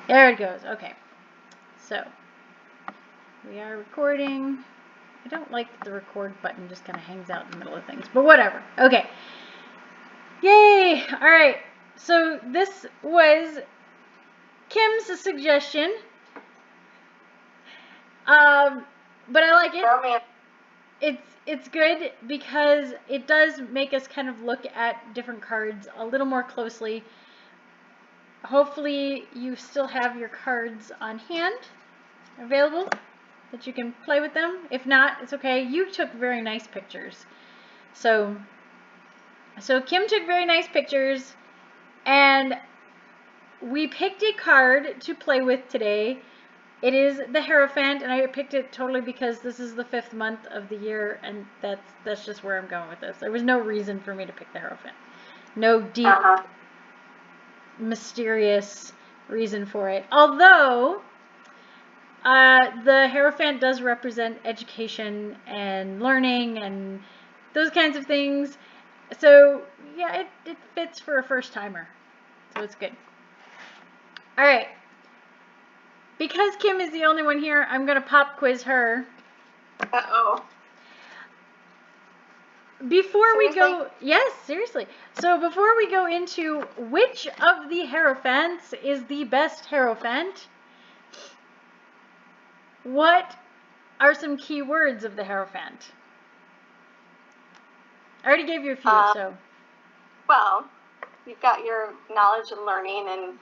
There it goes. Okay. So, we are recording. I don't like that the record button just kind of hangs out in the middle of things, but whatever. Okay. Yay! All right. So, this was Kim's suggestion. But I like it. It's good because it does make us kind of look at different cards a little more closely. Hopefully you still have your cards on hand available that you can play with them. If not, it's okay. You took very nice pictures. So Kim took very nice pictures, and we picked a card to play with today. It is the Hierophant, and I picked it totally because this is the 5th month of the year, and that's just where I'm going with this. There was no reason for me to pick the Hierophant. No deep, mysterious reason for it. Although, the Hierophant does represent education and learning and those kinds of things. So, yeah, it fits for a first-timer. So it's good. All right. Because Kim is the only one here, I'm going to pop quiz her. Uh-oh. Before we go, yes, seriously. So before we go into which of the Hierophants is the best Hierophant, what are some key words of the Hierophant? I already gave you a few, so. Well, you've got your knowledge and learning and,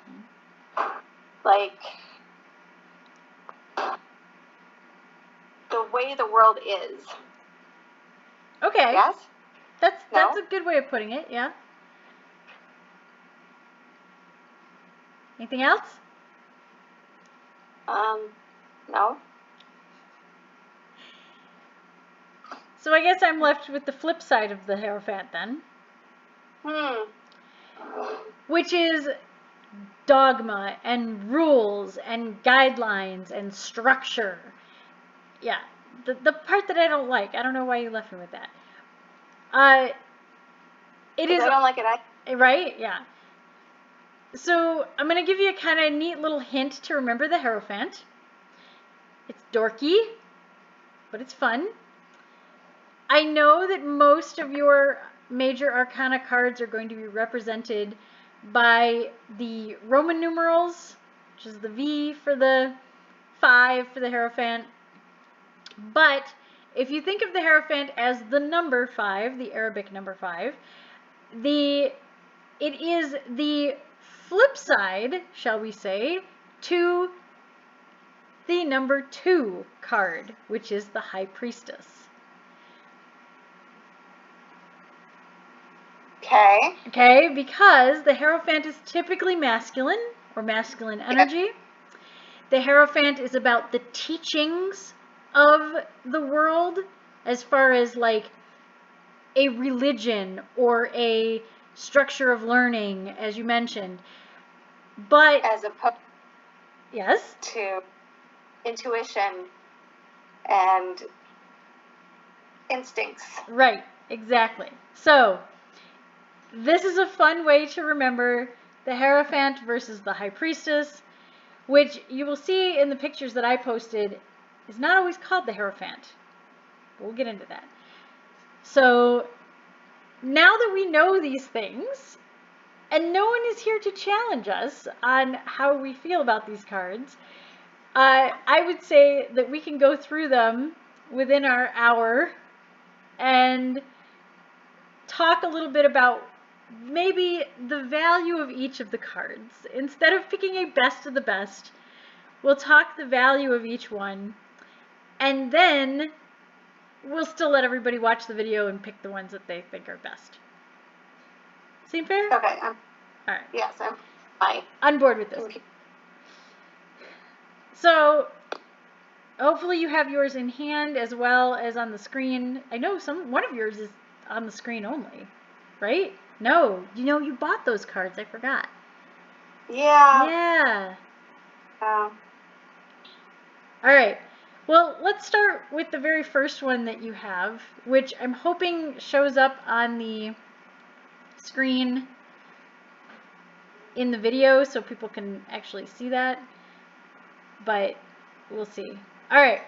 like, the way the world is. Okay. Yes? That's a good way of putting it, yeah. Anything else? No. So I guess I'm left with the flip side of the Hierophant then. Which is dogma and rules and guidelines and structure. Yeah, the part that I don't like. I don't know why you left me with that. It is. I don't like it. Right? Yeah. So I'm going to give you a kind of neat little hint to remember the Hierophant. It's dorky, but it's fun. I know that most of your major arcana cards are going to be represented by the Roman numerals, which is the V for the 5 for the Hierophant. But if you think of the Hierophant as the number 5, the Arabic number 5, it is the flip side, shall we say, to the number 2 card, which is the High Priestess. Okay, because the Hierophant is typically masculine or masculine energy. The Hierophant is about the teachings of the world as far as like a religion or a structure of learning, as you mentioned. But as opposed to intuition and instincts. Right, exactly. So this is a fun way to remember the Hierophant versus the High Priestess, which you will see in the pictures that I posted is not always called the Hierophant. We'll get into that. So now that we know these things, and no one is here to challenge us on how we feel about these cards, I would say that we can go through them within our hour and talk a little bit about maybe the value of each of the cards. Instead of picking a best of the best, we'll talk the value of each one, and then we'll still let everybody watch the video and pick the ones that they think are best. Seem fair? Okay. All right. Yes, I'm fine. On board with this. So hopefully you have yours in hand as well as on the screen. I know one of yours is on the screen only, right? No, you bought those cards. I forgot. Yeah. Yeah. All right. Well, let's start with the very first one that you have, which I'm hoping shows up on the screen in the video so people can actually see that, but we'll see. All right.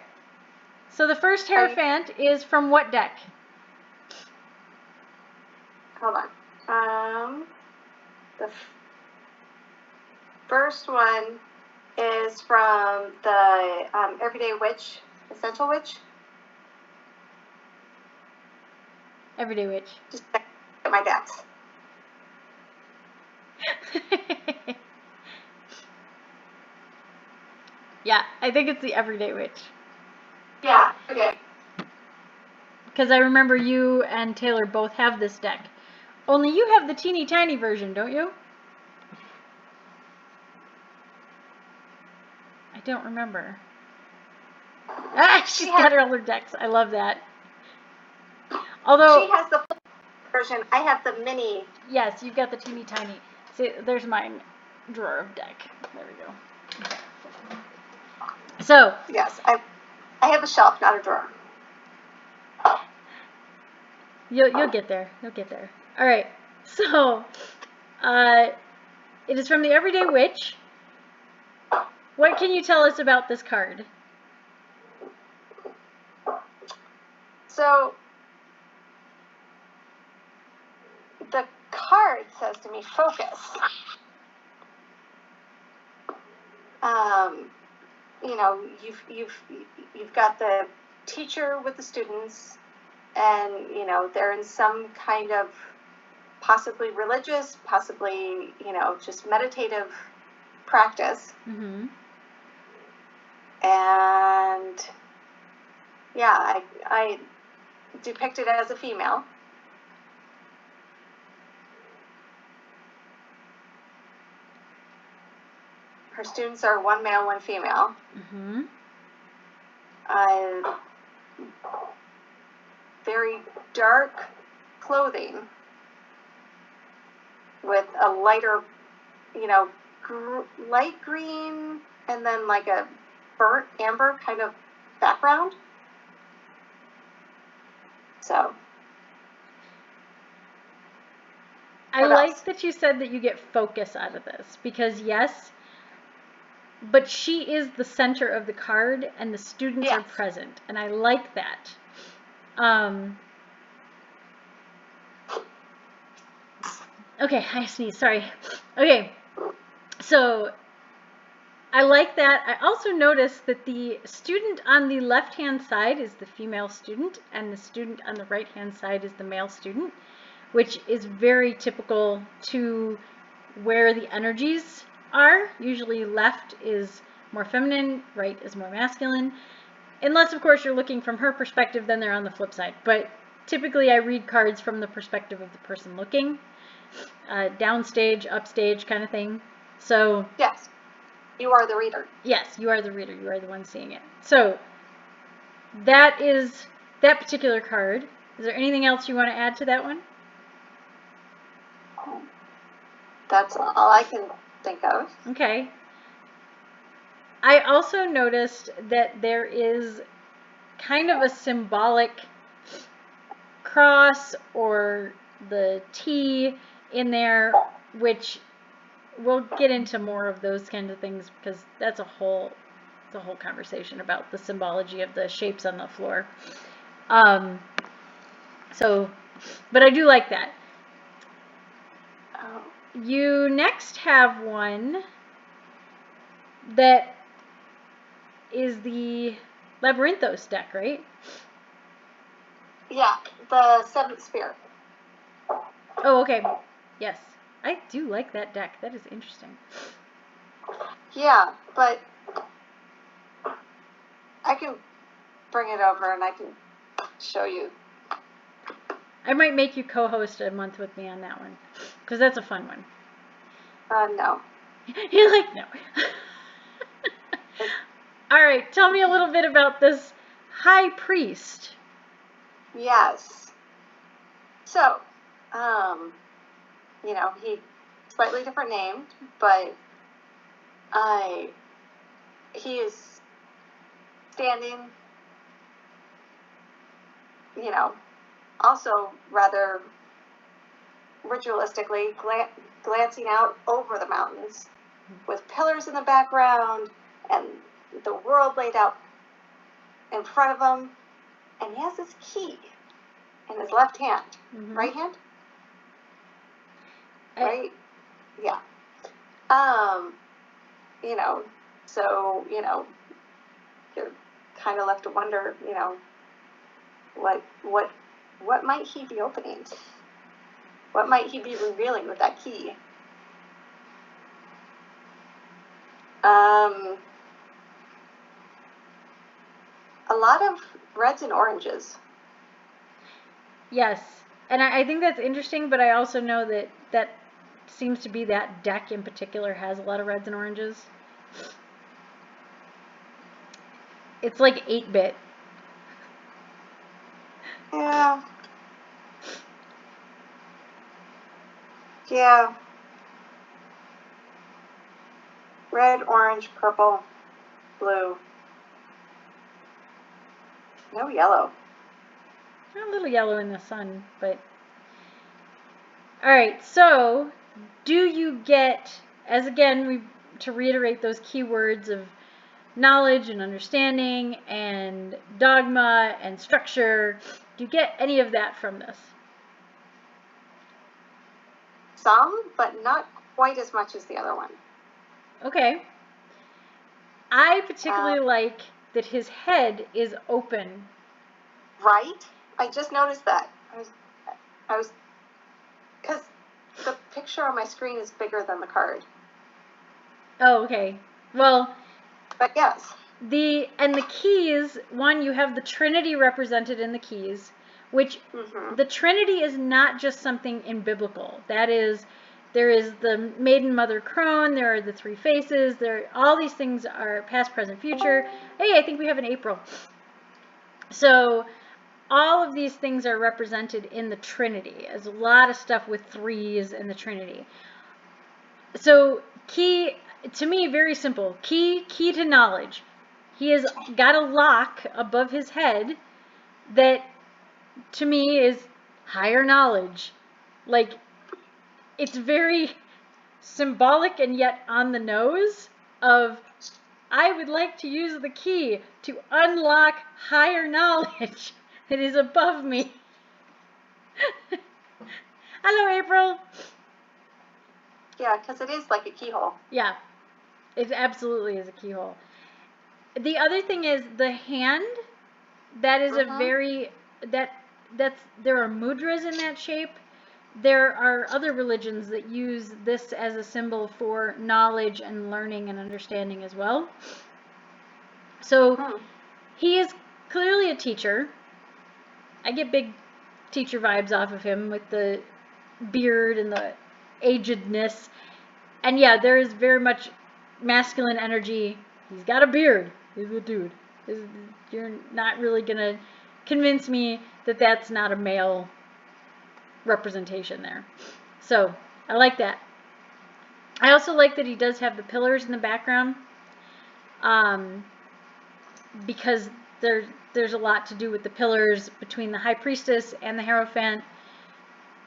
So the first Hierophant is from what deck? Hold on. The first one is from the Everyday Witch, Essential Witch. Everyday Witch. Just check my decks. Yeah, I think it's the Everyday Witch. Yeah, okay. Because I remember you and Taylor both have this deck. Only you have the teeny tiny version, don't you? I don't remember. Ah, she's got her other decks. I love that. Although she has the full version, I have the mini. Yes, you've got the teeny tiny. See, there's my drawer of deck. There we go. So Yes, I have a shelf, not a drawer. you'll get there. You'll get there. All right. So it is from the Everyday Witch. What can you tell us about this card? So the card says to me, focus. You know, you've got the teacher with the students, and you know they're in some kind of possibly religious, possibly just meditative practice. Mm-hmm. And yeah, I depict it as a female. Her students are one male, one female. Mm-hmm. Very dark clothing with a lighter, light green and then like a burnt amber kind of background. So. I like that you said that you get focus out of this, because yes, but she is the center of the card and the students are present, and I like that. Okay, I sneeze, sorry. Okay, so I like that. I also noticed that the student on the left-hand side is the female student, and the student on the right-hand side is the male student, which is very typical to where the energies are. Usually left is more feminine, right is more masculine. Unless, of course, you're looking from her perspective, then they're on the flip side. But typically I read cards from the perspective of the person looking. Downstage, upstage kind of thing. So yes, you are the reader. Yes, you are the reader. You are the one seeing it. So that is that particular card. Is there anything else you want to add to that one? That's all I can think of. Okay. I also noticed that there is kind of a symbolic cross or the T in there, which we'll get into more of those kinds of things because that's a whole conversation about the symbology of the shapes on the floor. But I do like that. You next have one that is the Labyrinthos deck, right? Yeah, the Seventh Spirit. Oh, okay. Yes. I do like that deck. That is interesting. Yeah, but I can bring it over and I can show you. I might make you co-host a month with me on that one, because that's a fun one. No. You're like, no. All right, tell me a little bit about this High Priest. Yes. So, he slightly different name, but he is standing, also rather ritualistically glancing out over the mountains with pillars in the background and the world laid out in front of him. And he has this key in his left hand. Mm-hmm. Right hand? Right? Yeah. You know, so, you know, you're kind of left to wonder, you know, what might he be opening? What might he be revealing with that key? A lot of reds and oranges. Yes, and I think that's interesting, but I also know that seems to be that deck in particular has a lot of reds and oranges. It's like 8-bit. Yeah. Yeah. Red, orange, purple, blue. No yellow. A little yellow in the sun, but... Alright, so do you get, as again, to reiterate those keywords of knowledge and understanding and dogma and structure, do you get any of that from this? Some, but not quite as much as the other one. Okay. I particularly like that his head is open. Right? I just noticed that. I was, because the picture on my screen is bigger than the card. Oh, okay. Well, but yes. The keys, one, you have the Trinity represented in the keys, which the Trinity is not just something in biblical. That is, there is the maiden mother crone, there are the three faces, all these things are past, present, future. Hey, I think we have an April. So all of these things are represented in the Trinity. There's a lot of stuff with threes in the Trinity. So key, to me, very simple. Key to knowledge. He has got a lock above his head that, to me, is higher knowledge. Like, it's very symbolic and yet on the nose of, I would like to use the key to unlock higher knowledge that is above me. Hello, April. Yeah, because it is like a keyhole. Yeah, it absolutely is a keyhole. The other thing is the hand. That is a very, there are mudras in that shape. There are other religions that use this as a symbol for knowledge and learning and understanding as well. So he is clearly a teacher. I get big teacher vibes off of him with the beard and the agedness. And yeah, there is very much masculine energy. He's got a beard. He's a dude. You're not really going to convince me that that's not a male representation there. So I like that. I also like that he does have the pillars in the background, because there's a lot to do with the pillars between the High Priestess and the Hierophant.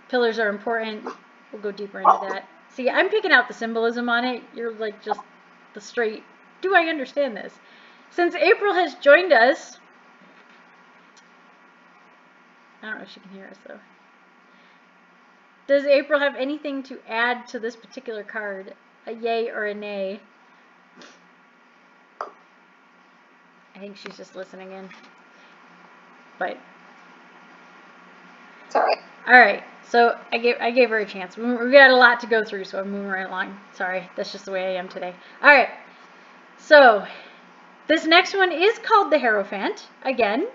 Pillars are important. We'll go deeper into that. See, I'm picking out the symbolism on it. You're like just the straight, do I understand this? Since April has joined us, I don't know if she can hear us though. Does April have anything to add to this particular card? A yay or a nay? I think she's just listening in. But it's all right. All right. So I gave her a chance. We got a lot to go through, so I'm moving right along. Sorry, that's just the way I am today. All right. So this next one is called the Hierophant again.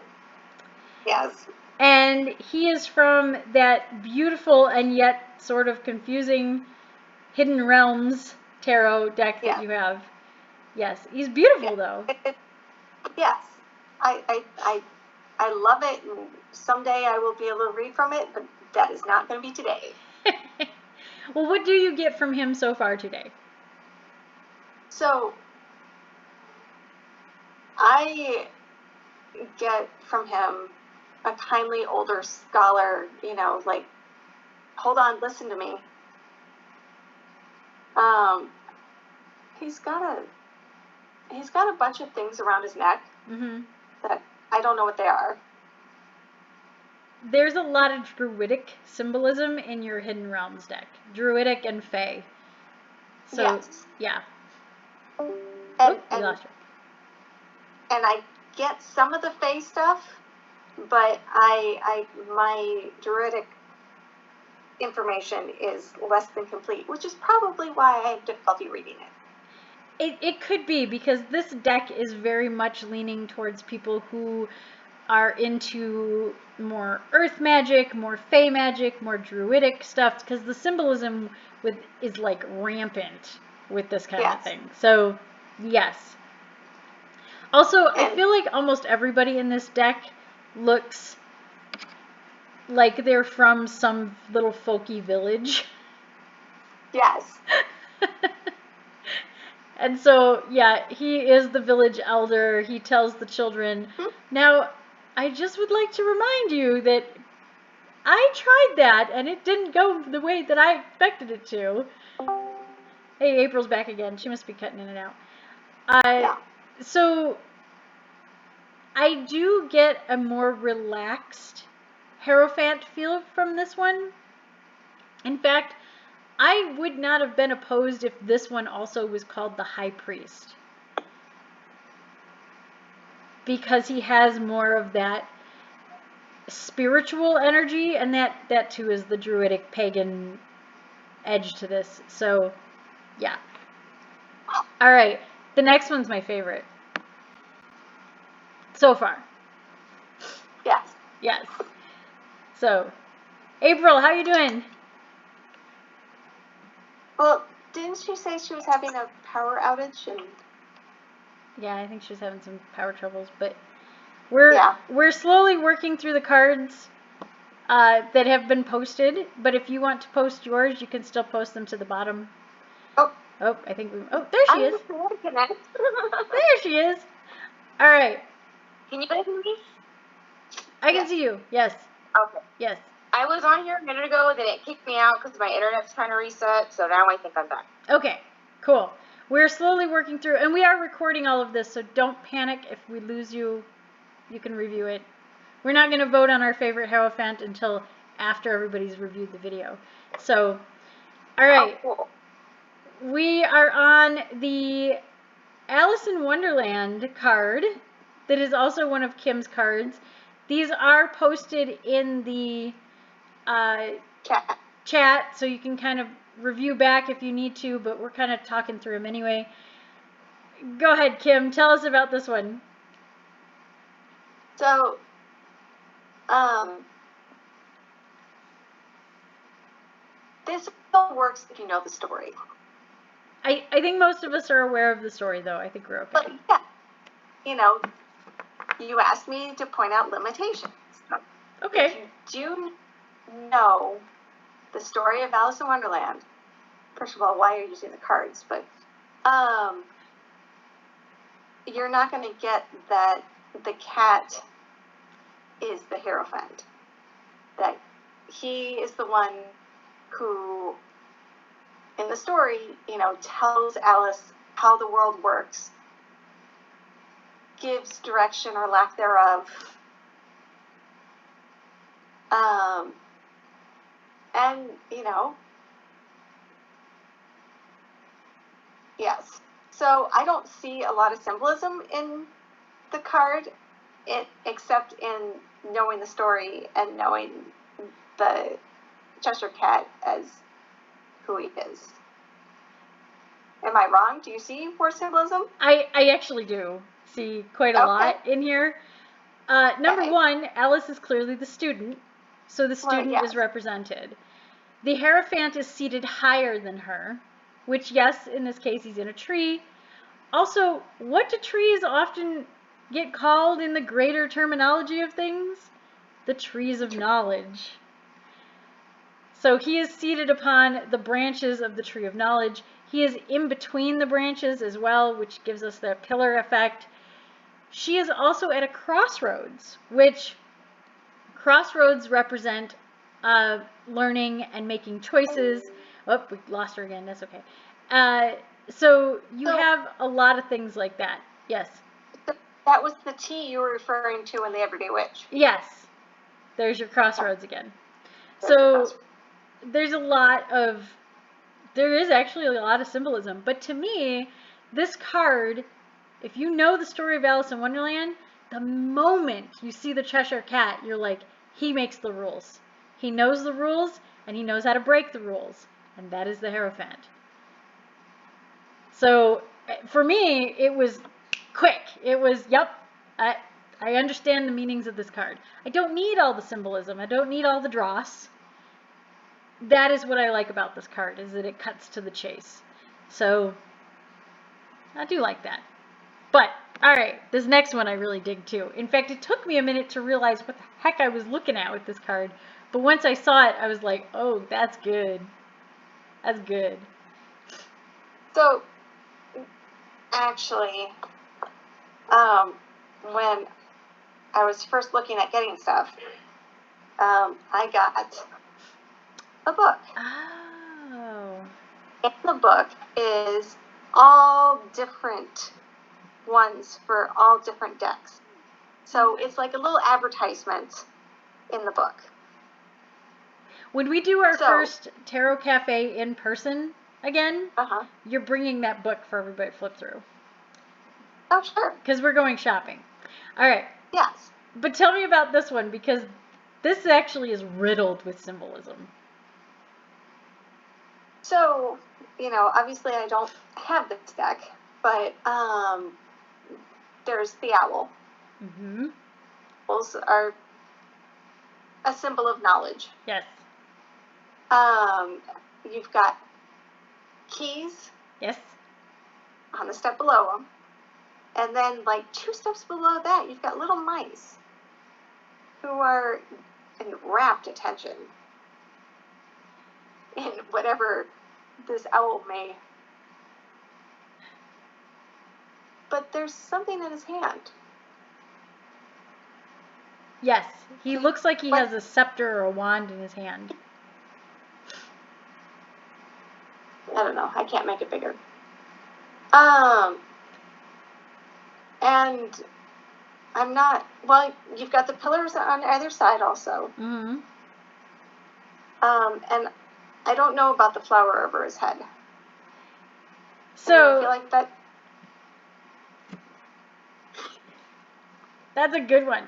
Yes. And he is from that beautiful and yet sort of confusing Hidden Realms tarot deck that you have. Yes, he's beautiful though. Yes, I love it, and someday I will be able to read from it, but that is not going to be today. Well, what do you get from him so far today? So I get from him a kindly older scholar, like, hold on, listen to me. Um, he's got a bunch of things around his neck that I don't know what they are. There's a lot of druidic symbolism in your Hidden Realms deck. Druidic and Fae. So, yes. yeah. And, we lost her. And I get some of the Fae stuff, but my druidic information is less than complete, which is probably why I have difficulty reading it. It could be, because this deck is very much leaning towards people who are into more earth magic, more fae magic, more druidic stuff, because the symbolism is like rampant with this kind of thing. So, yes. Also, I feel like almost everybody in this deck looks like they're from some little folky village. Yes. And so, yeah, he is the village elder. He tells the children, now, I just would like to remind you that I tried that and it didn't go the way that I expected it to. Hey, April's back again. She must be cutting in and out. Yeah. So, I do get a more relaxed Hierophant feel from this one. In fact, I would not have been opposed if this one also was called the High Priest, because he has more of that spiritual energy, and that too is the druidic pagan edge to this. So, yeah. All right, the next one's my favorite so far. Yes. Yes. So, April, how you doing? Well, didn't she say she was having a power outage? And yeah, I think she was having some power troubles, but we're slowly working through the cards that have been posted. But if you want to post yours, you can still post them to the bottom. Oh, I think there she is. There she is. All right. Can you guys hear me? I can see you. Yes. Okay. Yes. I was on here a minute ago, then it kicked me out because my internet's trying to reset, so now I think I'm back. Okay, cool. We're slowly working through, and we are recording all of this, so don't panic if we lose you. You can review it. We're not going to vote on our favorite Hierophant until after everybody's reviewed the video. So, all right. Oh, cool. We are on the Alice in Wonderland card that is also one of Kim's cards. These are posted in the chat, so you can kind of review back if you need to, but we're kind of talking through them anyway. Go ahead, Kim. Tell us about this one. So, this all works if you know the story. I think most of us are aware of the story, though. I think we're okay. But yeah, you asked me to point out limitations. Okay. If you do know the story of Alice in Wonderland, first of all, why are you using the cards? But you're not going to get that the cat is the Hierophant. That he is the one who, in the story, tells Alice how the world works, gives direction or lack thereof, and yes. So I don't see a lot of symbolism in the card, except in knowing the story and knowing the Cheshire Cat as who he is. Am I wrong? Do you see more symbolism? I actually do see quite a lot in here. Number one, Alice is clearly the student, so the student is represented. The Hierophant is seated higher than her, which, yes, in this case, he's in a tree. Also, what do trees often get called in the greater terminology of things? The trees of knowledge. So he is seated upon the branches of the tree of knowledge. He is in between the branches as well, which gives us the pillar effect. She is also at a crossroads, which crossroads represent learning and making choices. Oh, we lost her again. That's okay. So you So- have a lot of things like that. Yes. That was the T you were referring to in the Everyday Witch. Yes. There's your crossroads again. There's your So crossroads. there is actually a lot of symbolism. But to me, this card, if you know the story of Alice in Wonderland, the moment you see the Cheshire Cat, you're like, he makes the rules. He knows the rules, and he knows how to break the rules. And that is the Hierophant. So for me, it was quick. It was, yep, I understand the meanings of this card. I don't need all the symbolism. I don't need all the dross. That is what I like about this card, is that it cuts to the chase. So I do like that. But, all right, this next one I really dig too. In fact, it took me a minute to realize what the heck I was looking at with this card. But once I saw it, I was like, oh, that's good. That's good. So, actually, when I was first looking at getting stuff, I got a book. Oh. And the book is all different ones for all different decks. So it's like a little advertisement in the book. When we do our So- first Tarot Cafe in person again, Uh-huh. you're bringing that book for everybody to flip through. Oh, sure. Because we're going shopping. All right. Yes. But tell me about this one, because this actually is riddled with symbolism. So, obviously I don't have this deck, but there's the owl. Mm-hmm. Owls are a symbol of knowledge. Yes. You've got keys Yes. on the step below them. And then, like, 2 steps below that, you've got little mice who are in rapt attention in whatever this owl may. But there's something in his hand. Yes. He looks like he What? has a scepter or a wand in his hand. I don't know. I can't make it bigger. And I'm not. Well, you've got the pillars on either side also. Mm-hmm. And I don't know about the flower over his head. I So feel like that. that's a good one.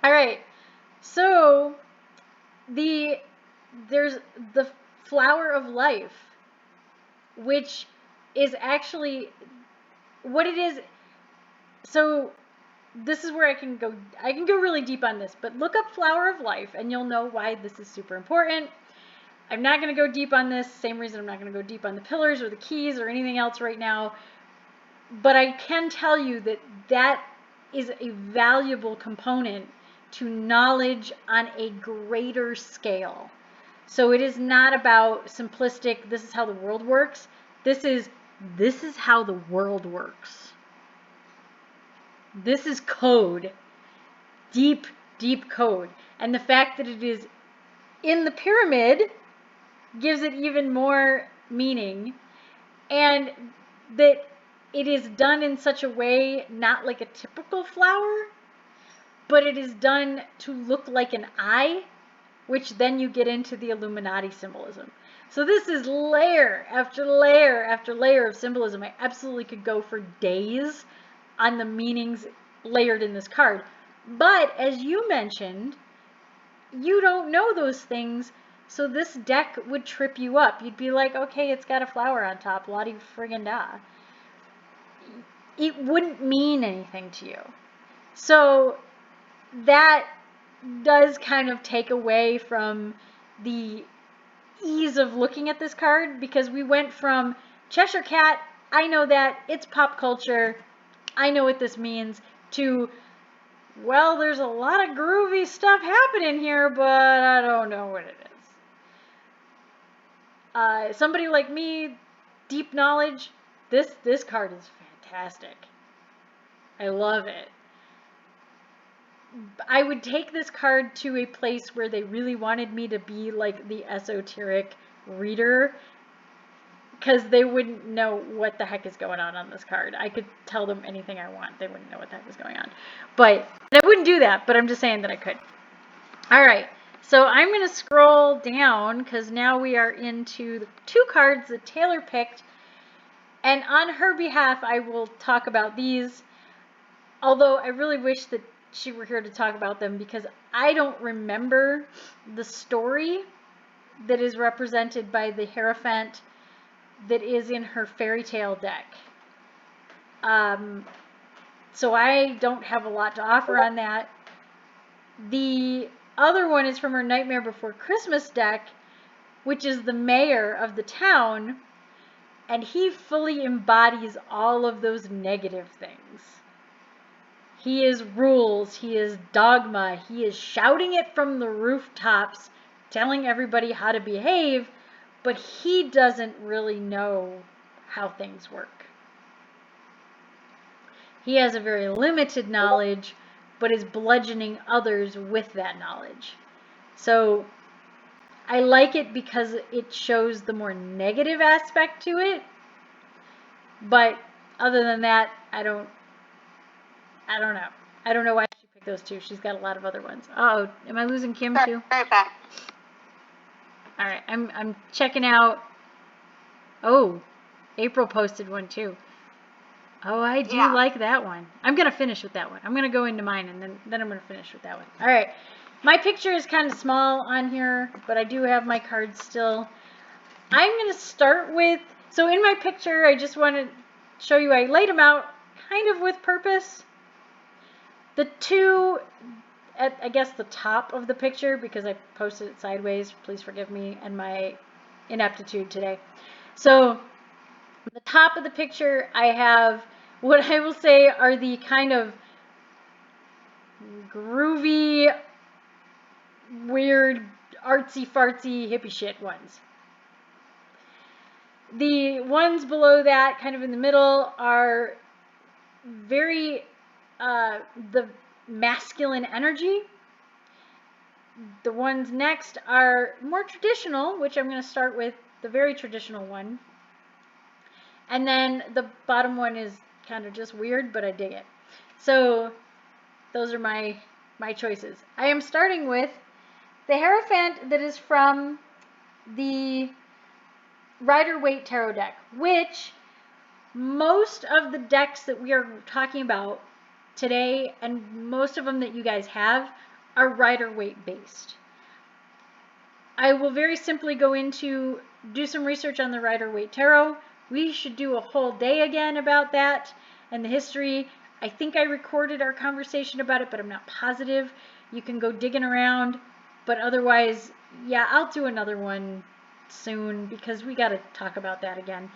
All right. So there's the flower of life, which is actually what it is. So this is where I can go really deep on this, but look up flower of life and you'll know why this is super important. I'm not going to go deep on this, same reason I'm not going to go deep on the pillars or the keys or anything else right now, but I can tell you that that is a valuable component to knowledge on a greater scale. So it is not about simplistic, this is how the world works. This is how the world works. This is code. Deep, deep code. And the fact that it is in the pyramid gives it even more meaning. And that it is done in such a way, not like a typical flower, but it is done to look like an eye, which then you get into the Illuminati symbolism. So this is layer after layer after layer of symbolism. I absolutely could go for days on the meanings layered in this card. But as you mentioned, you don't know those things, so this deck would trip you up. You'd be like, okay, it's got a flower on top, la-di friggin' da. It wouldn't mean anything to you. So that does kind of take away from the ease of looking at this card, because we went from Cheshire Cat, I know that, it's pop culture, I know what this means, to, well, there's a lot of groovy stuff happening here, but I don't know what it is. Somebody like me, deep knowledge, this card is fantastic. I love it. I would take this card to a place where they really wanted me to be like the esoteric reader, because they wouldn't know what the heck is going on this card. I could tell them anything I want. They wouldn't know what the heck is going on. But I wouldn't do that, but I'm just saying that I could. All right, so I'm going to scroll down because now we are into the 2 cards that Taylor picked. And on her behalf, I will talk about these, although I really wish that she were here to talk about them because I don't remember the story that is represented by the Hierophant that is in her fairy tale deck. So I don't have a lot to offer on that. The other one is from her Nightmare Before Christmas deck, which is the mayor of the town, and he fully embodies all of those negative things. He is rules, he is dogma, he is shouting it from the rooftops, telling everybody how to behave, but he doesn't really know how things work. He has a very limited knowledge, but is bludgeoning others with that knowledge. So I like it because it shows the more negative aspect to it. But other than that, I don't know. I don't know why she picked those 2. She's got a lot of other ones. Oh, am I losing Kim too? Right back. All right, I'm checking out. Oh, April posted one too. Oh, I do like that one. I'm going to finish with that one. I'm going to go into mine and then I'm going to finish with that one. All right. My picture is kind of small on here, but I do have my cards still. I'm going to start with, so in my picture, I just want to show you, I laid them out kind of with purpose. The 2 at, I guess, the top of the picture, because I posted it sideways, please forgive me and my ineptitude today. So the top of the picture, I have what I will say are the kind of groovy, weird, artsy-fartsy, hippie shit ones. The ones below that, kind of in the middle, are very, the masculine energy. The ones next are more traditional, which I'm going to start with the very traditional one. And then the bottom one is kind of just weird, but I dig it. So those are my choices. I am starting with the Hierophant that is from the Rider-Waite Tarot deck, which most of the decks that we are talking about today, and most of them that you guys have, are Rider-Waite based. I will very simply go into, do some research on the Rider-Waite Tarot. We should do a whole day again about that and the history. I think I recorded our conversation about it, but I'm not positive. You can go digging around, but otherwise, yeah, I'll do another one soon because we got to talk about that again.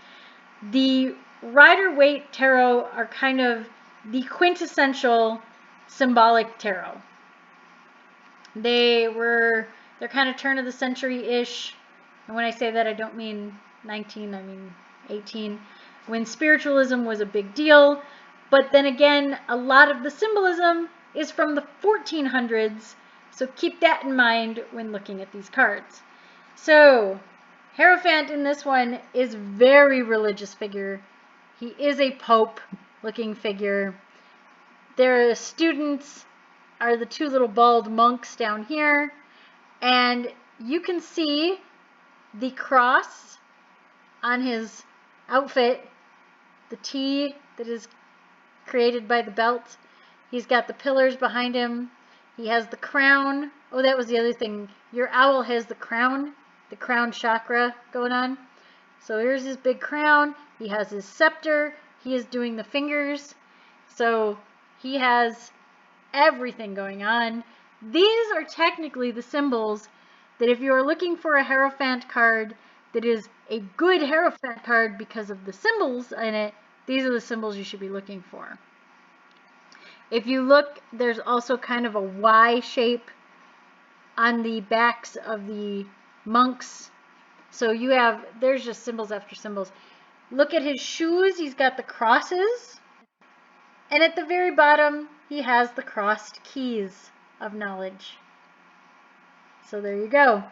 The Rider-Waite Tarot are kind of the quintessential symbolic tarot. They're kind of turn of the century-ish. And when I say that, I don't mean 19, I mean 18. When spiritualism was a big deal. But then again, a lot of the symbolism is from the 1400s. So keep that in mind when looking at these cards. So, Hierophant in this one is very religious figure. He is a pope-looking figure. Their students are the 2 little bald monks down here. And you can see the cross on his outfit, the T that is created by the belt. He's got the pillars behind him. He has the crown. Oh, that was the other thing. Your owl has the crown chakra going on. So here's his big crown. He has his scepter. He is doing the fingers. So he has everything going on. These are technically the symbols that if you are looking for a Hierophant card that is a good Hierophant card because of the symbols in it, these are the symbols you should be looking for. If you look, there's also kind of a Y shape on the backs of the monks. So you have, there's just symbols after symbols. Look at his shoes, he's got the crosses. And at the very bottom, he has the crossed keys of knowledge. So there you go.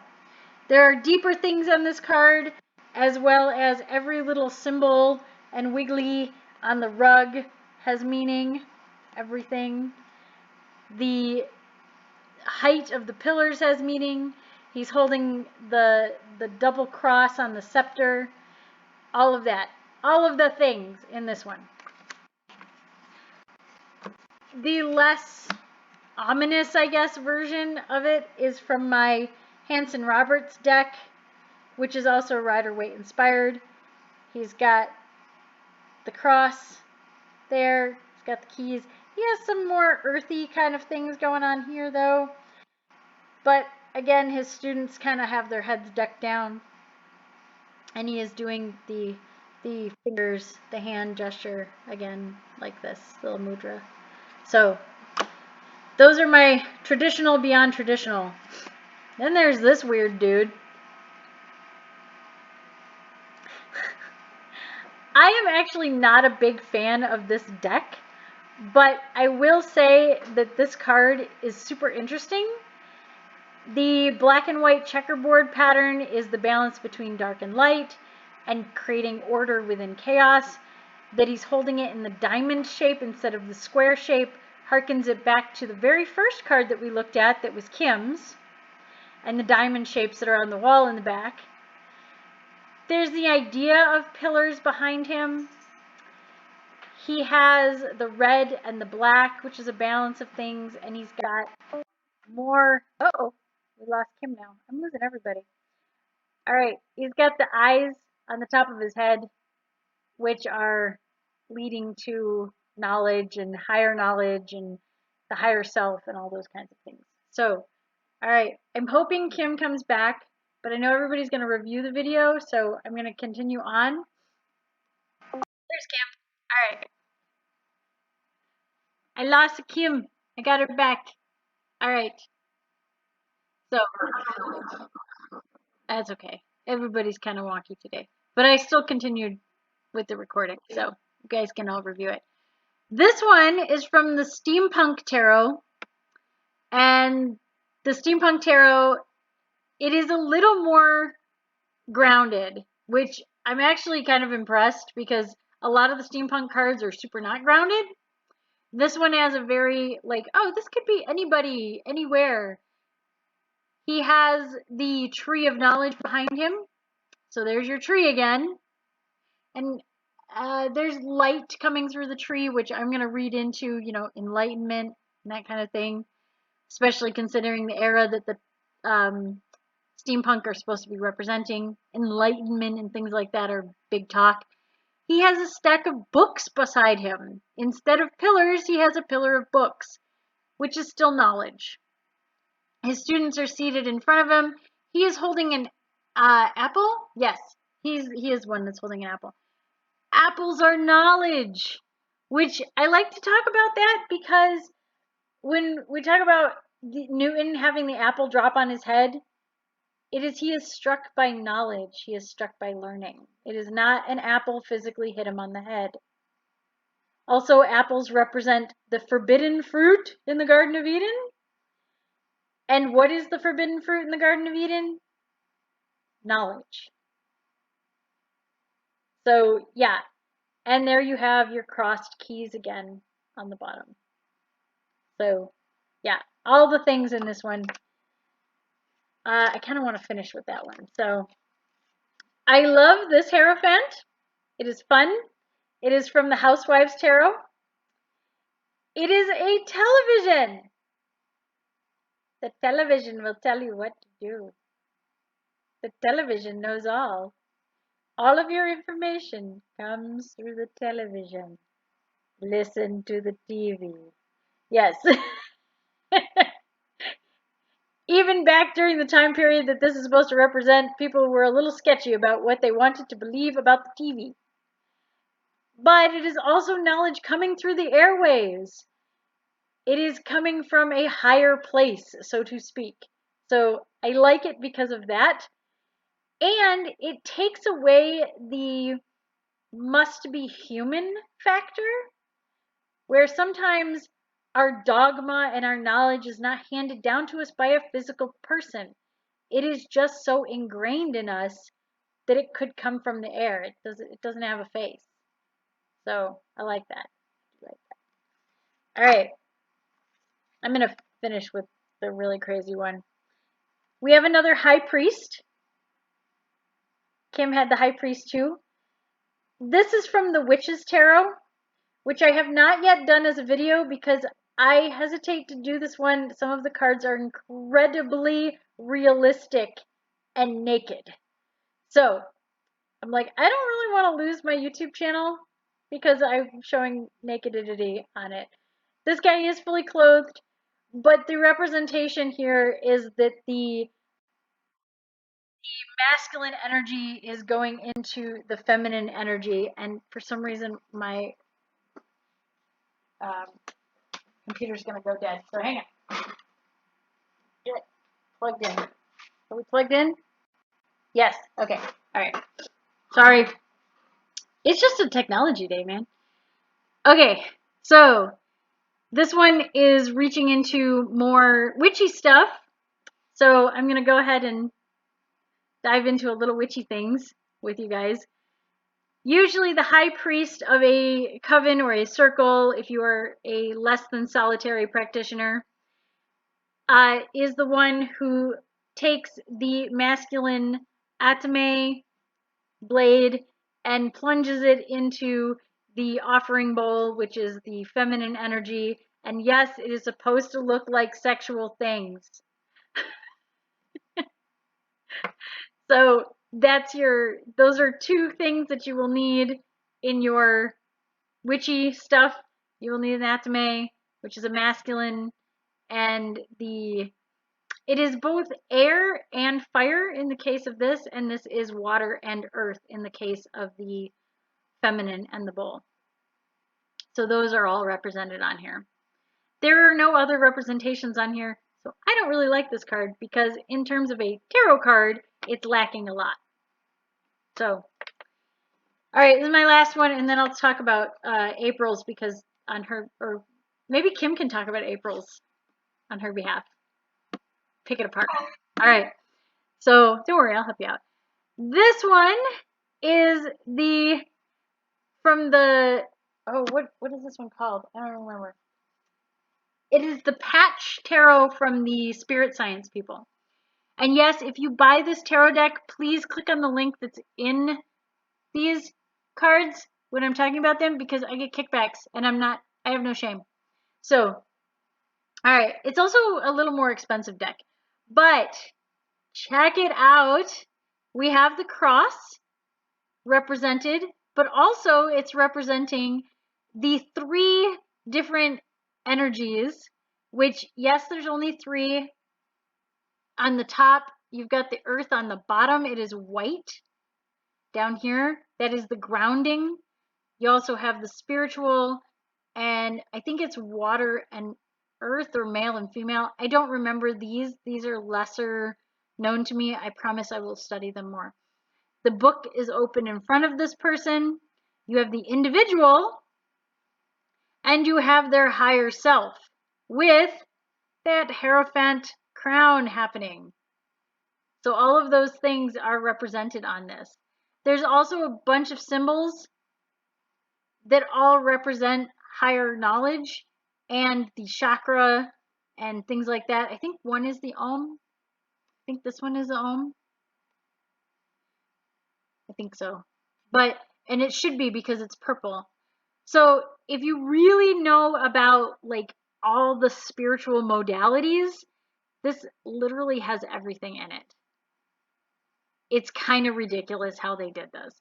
There are deeper things on this card. as well as every little symbol and wiggly on the rug has meaning. Everything. The height of the pillars has meaning. He's holding the double cross on the scepter. All of that. All of the things in this one. The less ominous, I guess, version of it is from my Hanson Roberts deck, which is also Rider-Waite inspired. He's got the cross there. He's got the keys. He has some more earthy kind of things going on here, though. But again, his students kind of have their heads ducked down. And he is doing the fingers, the hand gesture again, like this little mudra. So those are my traditional beyond traditional. Then there's this weird dude. I am actually not a big fan of this deck, but I will say that this card is super interesting. The black and white checkerboard pattern is the balance between dark and light and creating order within chaos. That he's holding it in the diamond shape instead of the square shape harkens it back to the very first card that we looked at that was Kim's, and the diamond shapes that are on the wall in the back. There's the idea of pillars behind him. He has the red and the black, which is a balance of things, and he's got more. Uh-oh, we lost Kim now. I'm losing everybody. All right, he's got the eyes on the top of his head, which are leading to knowledge and the higher self and all those kinds of things. So, all right, I'm hoping Kim comes back, but I know everybody's going to review the video, so I'm going to continue on. There's Kim. All right. I lost Kim. I got her back. All right. So, that's okay. Everybody's kind of wonky today, but I still continued with the recording, so you guys can all review it. This one is from the Steampunk Tarot, and the Steampunk Tarot, it is a little more grounded, which I'm actually kind of impressed because a lot of the steampunk cards are super not grounded. This one has a very, like, oh, this could be anybody, anywhere. He has the tree of knowledge behind him. So there's your tree again. And there's light coming through the tree, which I'm going to read into, you know, enlightenment and that kind of thing, especially considering the era that the steampunk are supposed to be representing. Enlightenment and things like that are big talk. He has a stack of books beside him. Instead of pillars, he has a pillar of books, which is still knowledge. His students are seated in front of him. He is holding an apple. Yes, he is one that's holding an apple. Apples are knowledge, which I like to talk about that because when we talk about Newton having the apple drop on his head, he is struck by knowledge. He is struck by learning. It is not an apple physically hit him on the head. Also, apples represent the forbidden fruit in the Garden of Eden. And what is the forbidden fruit in the Garden of Eden? Knowledge. So, yeah. And there you have your crossed keys again on the bottom. So, yeah, all the things in this one. I kind of want to finish with that one. So, I love this Hierophant. It is fun. It is from the Housewives Tarot. It is a television. The television will tell you what to do. The television knows all. All of your information comes through the television. Listen to the TV. Yes. Even back during the time period that this is supposed to represent, people were a little sketchy about what they wanted to believe about the TV. But it is also knowledge coming through the airwaves. It is coming from a higher place, so to speak. So I like it because of that. And it takes away the must be human factor, where sometimes our dogma and our knowledge is not handed down to us by a physical person. It is just so ingrained in us that it could come from the air. It doesn't have a face. So I like that. All right. I'm going to finish with the really crazy one. We have another high priest. Kim had the high priest too. This is from the Witch's Tarot, which I have not yet done as a video because I hesitate to do this one. Some of the cards are incredibly realistic and naked. So I'm like, I don't really want to lose my YouTube channel because I'm showing nakedity on it. This guy is fully clothed, but the representation here is that the masculine energy is going into the feminine energy, and for some reason my computer's gonna go dead. So hang on. Get it plugged in. Are we plugged in? Yes. Okay. All right. Sorry. It's just a technology day, man. Okay. So this one is reaching into more witchy stuff. So I'm gonna go ahead and dive into a little witchy things with you guys. Usually the high priest of a coven or a circle, if you are a less than solitary practitioner, is the one who takes the masculine atame blade and plunges it into the offering bowl, which is the feminine energy. And yes, it is supposed to look like sexual things. So those are two things that you will need in your witchy stuff. You will need an atame, which is a masculine, and it is both air and fire in the case of this, and this is water and earth in the case of the feminine and the bowl. So those are all represented on here. There are no other representations on here, so I don't really like this card because in terms of a tarot card, it's lacking a lot. So, all right, this is my last one, and then I'll talk about April's because on her, or maybe Kim can talk about April's on her behalf. Pick it apart. All right, so don't worry, I'll help you out. This one is from the, oh, what is this one called? I don't remember. It is the Patch Tarot from the Spirit Science people. And yes, if you buy this tarot deck, please click on the link that's in these cards when I'm talking about them because I get kickbacks and I have no shame. So, all right, it's also a little more expensive deck, but check it out. We have the cross represented, but also it's representing the 3 different energies, which yes, there's only 3. On the top, you've got the earth. On the bottom, it is white. Down here, that is the grounding. You also have the spiritual, and I think it's water and earth, or male and female. I don't remember these. These are lesser known to me. I promise I will study them more. The book is open in front of this person. You have the individual, and you have their higher self with that Hierophant crown happening. So all of those things are represented on this. There's also a bunch of symbols that all represent higher knowledge and the chakra and things like that. I think one is the Om. I think this one is the Om. I think so. And it should be because it's purple. So if you really know about like all the spiritual modalities, this literally has everything in it. It's kind of ridiculous how they did this.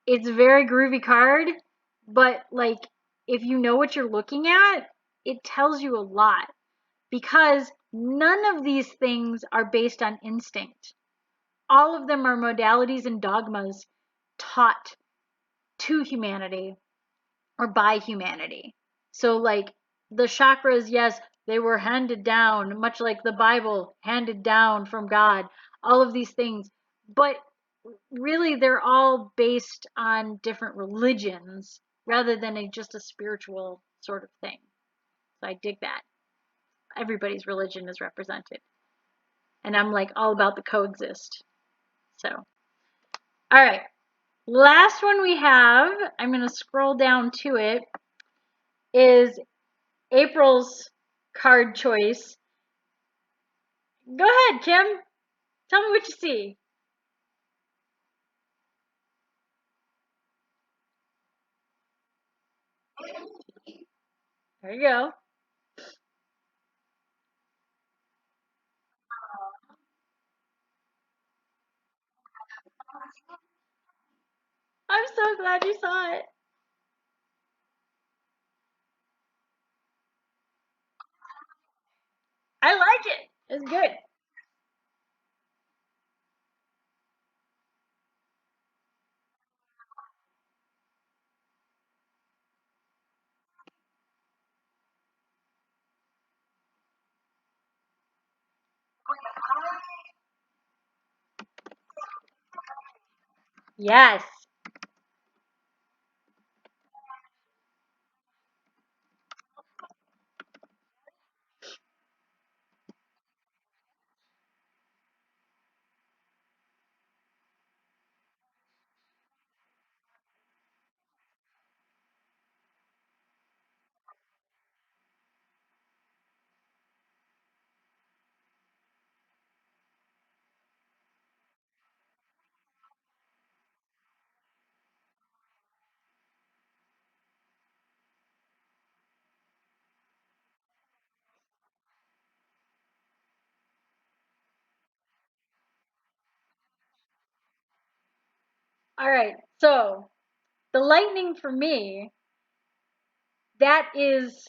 It's a very groovy card, but like if you know what you're looking at, it tells you a lot because none of these things are based on instinct. All of them are modalities and dogmas taught to humanity or by humanity. So like the chakras, yes, they were handed down, much like the Bible handed down from God, all of these things. But really, they're all based on different religions rather than just a spiritual sort of thing. So I dig that. Everybody's religion is represented. And I'm like all about the coexist. So, All right. Last one we have, I'm going to scroll down to it, is April's card choice. Go ahead, Kim. Tell me what you see. There you go. I'm so glad you saw it. I like it. It's good. Yes. All right. So the lightning for me, that is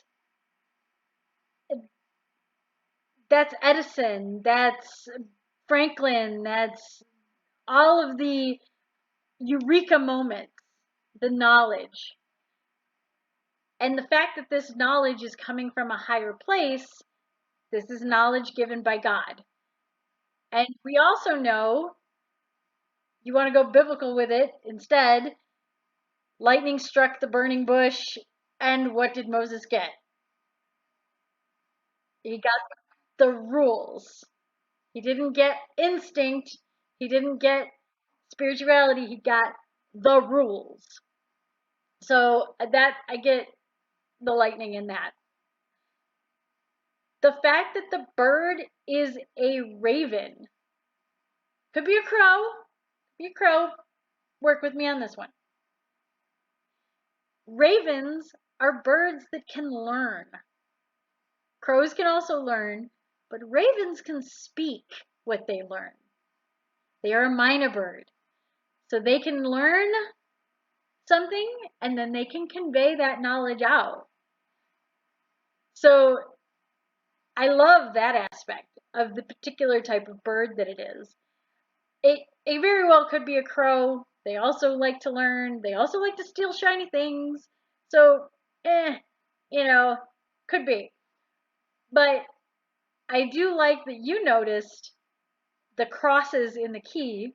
that's Edison, that's Franklin, that's all of the eureka moments, the knowledge. And the fact that this knowledge is coming from a higher place, this is knowledge given by God. And we also know, you want to go biblical with it instead, lightning struck the burning bush, and what did Moses get? He got the rules. He didn't get instinct, he didn't get spirituality, he got the rules. So that I get the lightning in that. The fact that the bird is a raven, could be a crow, be a crow, work with me on this one. Ravens are birds that can learn. Crows can also learn, but ravens can speak what they learn. They are a mynah bird. So they can learn something and then they can convey that knowledge out. So I love that aspect of the particular type of bird that it is. It very well could be a crow. They also like to learn. They also like to steal shiny things. So, you know, could be. But I do like that you noticed the crosses in the key,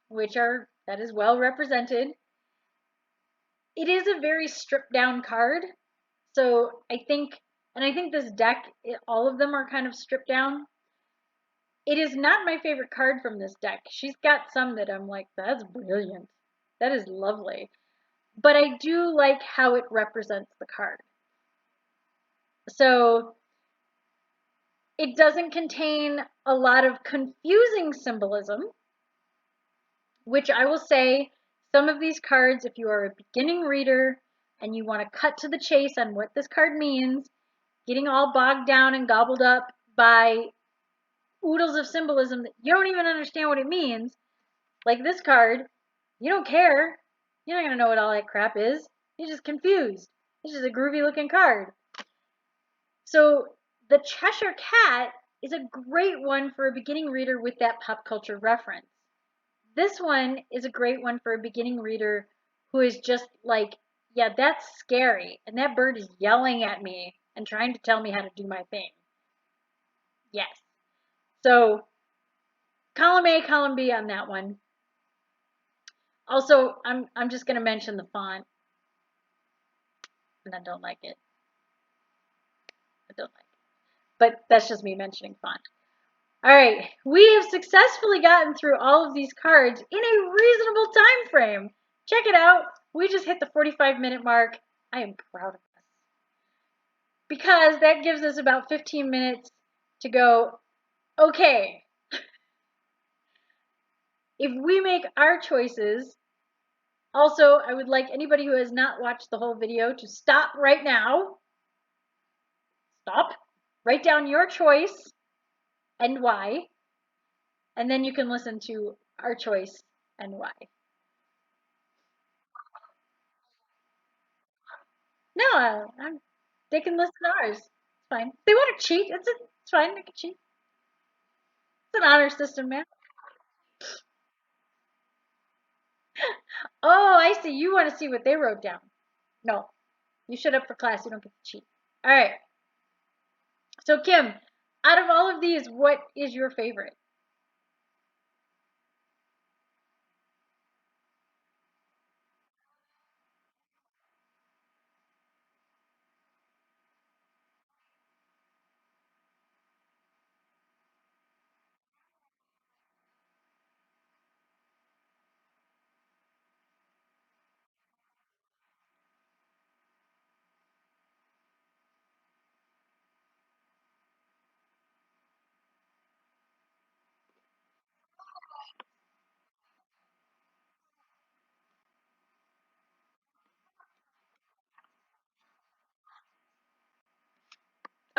that is well represented. It is a very stripped down card. So I think this deck, all of them are kind of stripped down. It is not my favorite card from this deck. She's got some that I'm like, that's brilliant. That is lovely. But I do like how it represents the card. So it doesn't contain a lot of confusing symbolism, which I will say, some of these cards, if you are a beginning reader and you want to cut to the chase on what this card means, getting all bogged down and gobbled up by oodles of symbolism that you don't even understand what it means, like this card, you don't care. You're not going to know what all that crap is. You're just confused. It's just a groovy looking card. So the Cheshire Cat is a great one for a beginning reader with that pop culture reference. This one is a great one for a beginning reader who is just like, yeah, that's scary. And that bird is yelling at me and trying to tell me how to do my thing. Yes. So column A, column B on that one. Also, I'm just going to mention the font. And I don't like it. I don't like it. But that's just me mentioning font. All right, we have successfully gotten through all of these cards in a reasonable time frame. Check it out. We just hit the 45-minute mark. I am proud of us. Because that gives us about 15 minutes to go, okay, if we make our choices, also, I would like anybody who has not watched the whole video to stop right now. Stop. Write down your choice and why. And then you can listen to our choice and why. No, they can listen to ours. It's fine. If they want to cheat, it's fine. They can cheat. It's an honor system, man. Oh, I see. You want to see what they wrote down. No. You shut up for class. You don't get to cheat. All right. So, Kim, out of all of these, what is your favorite?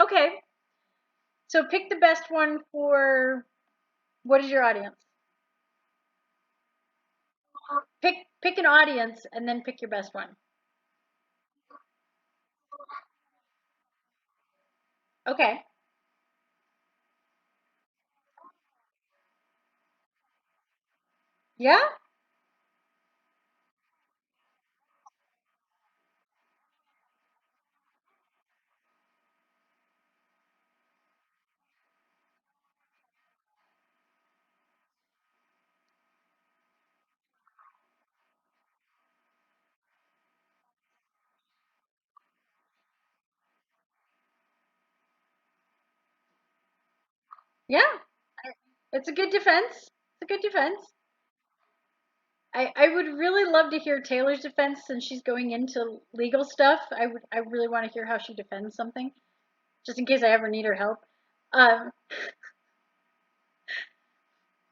Okay. So pick the best one for what is your audience? Pick an audience and then pick your best one. Okay. Yeah? Yeah. It's a good defense. It's a good defense. I would really love to hear Taylor's defense since she's going into legal stuff. I really want to hear how she defends something, just in case I ever need her help. Um,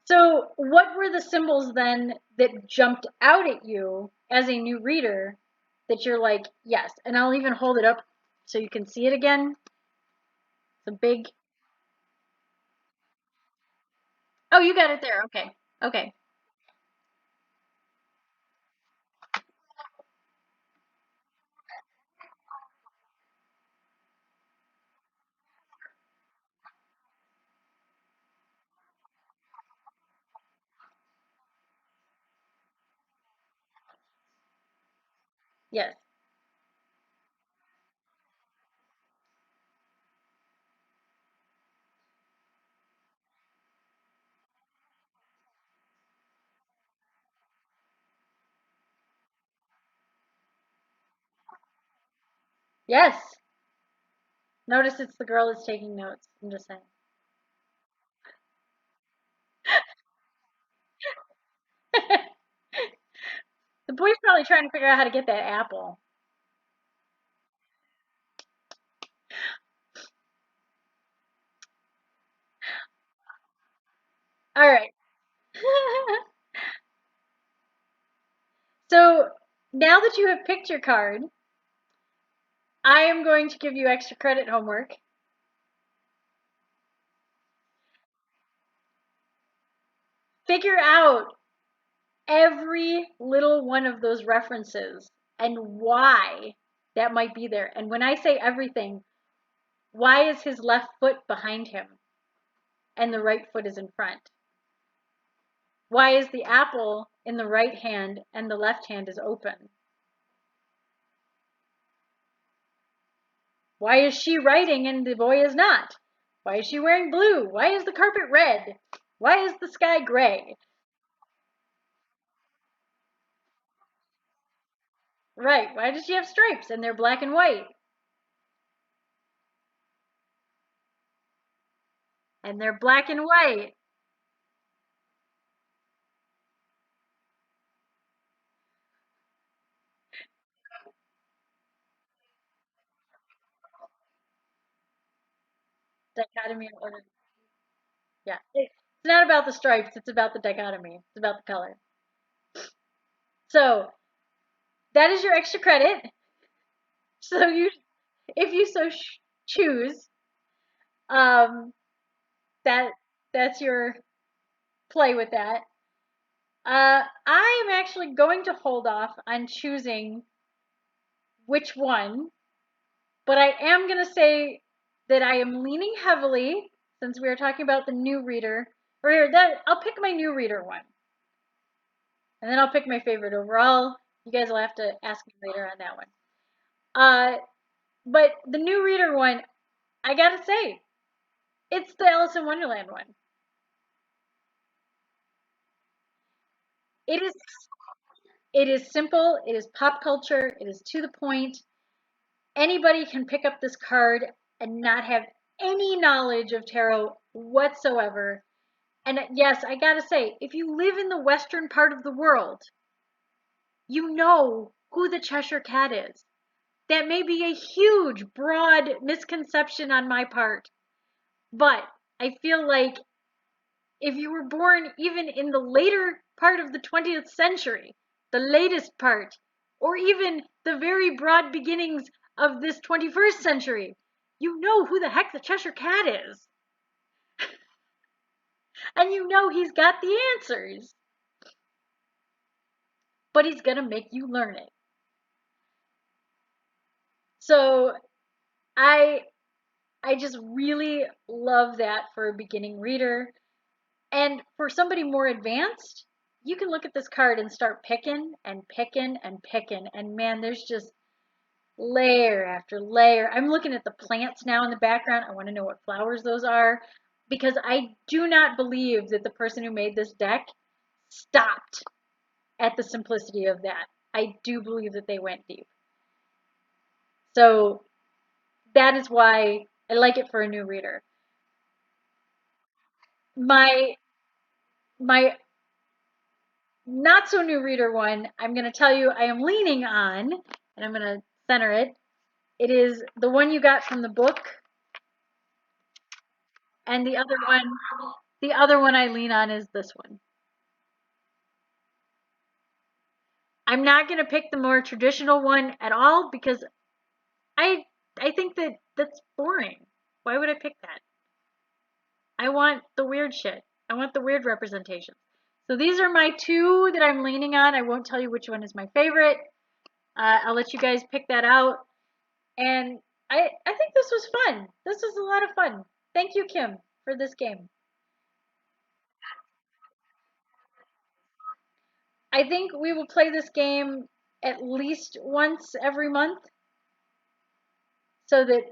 so what were the symbols then that jumped out at you as a new reader that you're like, yes, and I'll even hold it up so you can see it again. It's a big. Oh, you got it there. Okay. Okay. Yes. Yes. Notice it's the girl that's taking notes. I'm just saying. The boy's probably trying to figure out how to get that apple. All right. So now that you have picked your card, I am going to give you extra credit homework. Figure out every little one of those references and why that might be there. And when I say everything, why is his left foot behind him and the right foot is in front? Why is the apple in the right hand and the left hand is open? Why is she writing and the boy is not? Why is she wearing blue? Why is the carpet red? Why is the sky gray? Right, why does she have stripes and they're black and white? and they're black and white. Dichotomy of order. Yeah. It's not about the stripes, it's about the dichotomy. It's about the color. So that is your extra credit. So if you so choose, um, that's your play with that. I am actually going to hold off on choosing which one, but I am going to say that I am leaning heavily, since we are talking about the new reader, or that I'll pick my new reader one. And then I'll pick my favorite overall. You guys will have to ask me later on that one. But the new reader one, I gotta say, it's the Alice in Wonderland one. It is simple, it is pop culture, it is to the point. Anybody can pick up this card and not have any knowledge of tarot whatsoever. And yes, I gotta say, if you live in the western part of the world, you know who the Cheshire Cat is. That may be a huge, broad misconception on my part, but I feel like if you were born even in the later part of the 20th century, the latest part, or even the very broad beginnings of this 21st century, you know who the heck the Cheshire Cat is. And you know he's got the answers. But he's gonna make you learn it. So I just really love that for a beginning reader. And for somebody more advanced, you can look at this card and start picking and picking and picking. And man, there's just layer after layer. I'm looking at the plants now in the background. I want to know what flowers those are, because I do not believe that the person who made this deck stopped at the simplicity of that. I do believe that they went deep. So that is why I like it for a new reader. My not so new reader one, I'm going to tell you I am leaning on, and I'm going to center it. It is the one you got from the book, and the other one I lean on is this one. I'm not going to pick the more traditional one at all, because I think that that's boring. Why would I pick that? I want the weird shit. I want the weird representation. So these are my two that I'm leaning on. I won't tell you which one is my favorite. I'll let you guys pick that out. And I think this was fun. This was a lot of fun. Thank you, Kim, for this game. I think we will play this game at least once every month, so that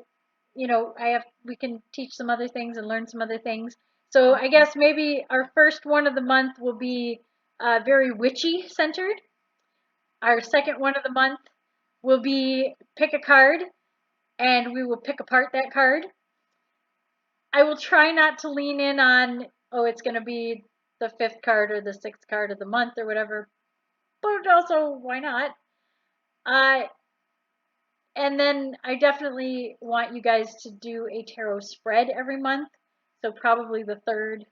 we can teach some other things and learn some other things. So I guess maybe our first one of the month will be very witchy centered. Our second one of the month will be pick a card, and we will pick apart that card. I will try not to lean in on, oh, it's going to be the fifth card or the sixth card of the month or whatever, but also, why not? And then I definitely want you guys to do a tarot spread every month. So probably the third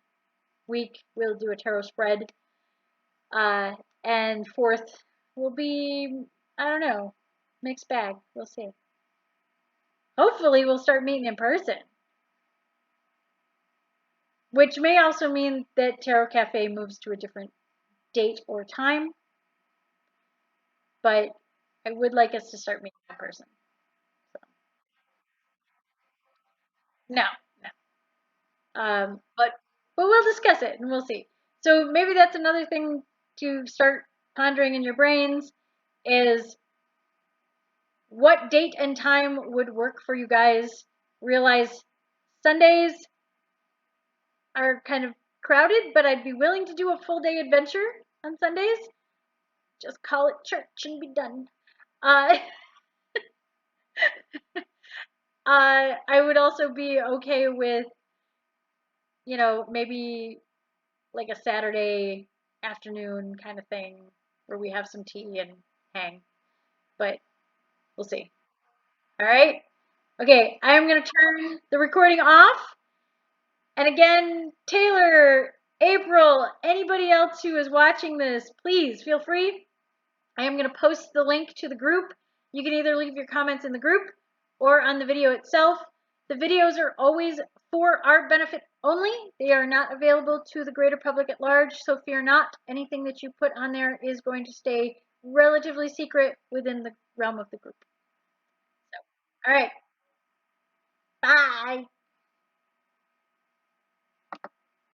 week we'll do a tarot spread. And fourth will be, I don't know, mixed bag. We'll see. Hopefully we'll start meeting in person. Which may also mean that Tarot Cafe moves to a different date or time. But I would like us to start meeting in person. So. No, no. But we'll discuss it and we'll see. So maybe that's another thing to start pondering in your brains, is what date and time would work for you guys. Realize Sundays are kind of crowded, but I'd be willing to do a full day adventure on Sundays. Just call it church and be done. I would also be okay with you know, maybe like a Saturday afternoon kind of thing where we have some tea and hang. But we'll see. All right. Okay, I'm going to turn the recording off. And again, Taylor, April, anybody else who is watching this, please feel free. I am going to post the link to the group. You can either leave your comments in the group or on the video itself. The videos are always for our benefit only. They are not available to the greater public at large, so fear not. Anything that you put on there is going to stay relatively secret within the realm of the group. So, all right. Bye.